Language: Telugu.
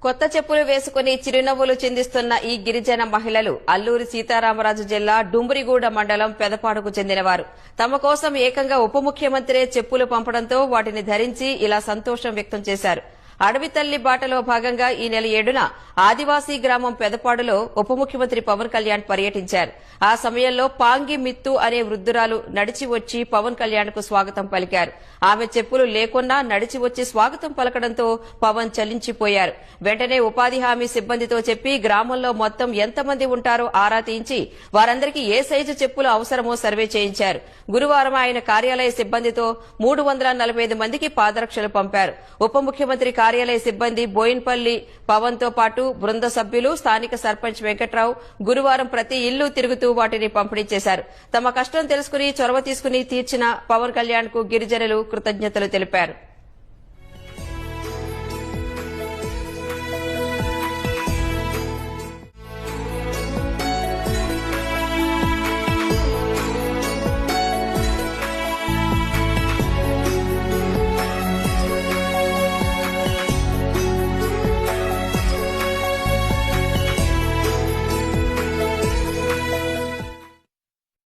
కొత్త చెప్పులు వేసుకుని చిరునవ్వులు చిందిస్తున్న ఈ గిరిజన మహిళలు అల్లూరి సీతారామరాజు జిల్లా డుంబురిగూడ మండలం పెదపాడుకు చెందినవారు. తమ కోసం ఏకంగా ఉప ముఖ్యమంత్రే చెప్పులు పంపడంతో వాటిని ధరించి ఇలా సంతోషం వ్యక్తం చేశారు. అడవి తల్లి బాటలో భాగంగా ఈ నెల 7న ఆదివాసీ గ్రామం పెదపాడులో ఉప ముఖ్యమంత్రి పవన్ కళ్యాణ్ పర్యటించారు. ఆ సమయంలో పాంగి మిత్తు అనే వృద్ధురాలు నడిచి వచ్చి పవన్ కళ్యాణ్ కు స్వాగతం పలికారు. ఆమె చెప్పులు లేకున్నా నడిచి వచ్చి స్వాగతం పలకడంతో పవన్ చలించిపోయారు. వెంటనే ఉపాధి హామీ సిబ్బందితో చెప్పి గ్రామంలో మొత్తం ఎంతమంది ఉంటారో ఆరా తీయించి వారందరికీ ఏ సైజు చెప్పులు అవసరమో సర్వే చేయించారు. గురువారం ఆయన కార్యాలయ సిబ్బందితో 345 మందికి పాదరక్షలు పంపారు. ఉప ముఖ్యమంత్రి కార్యాలయ సిబ్బంది బోయిన్పల్లి పవన్ తో పాటు బృంద సభ్యులు స్థానిక సర్పంచ్ వెంకట్రావు గురువారం ప్రతి ఇల్లు తిరుగుతూ వాటిని పంపిణీ చేశారు. తమ కష్టం తెలుసుకుని చొరవ తీసుకుని తీర్చిన పవన్ కళ్యాణ్ కు గిరిజనులు కృతజ్ఞతలు తెలిపారు.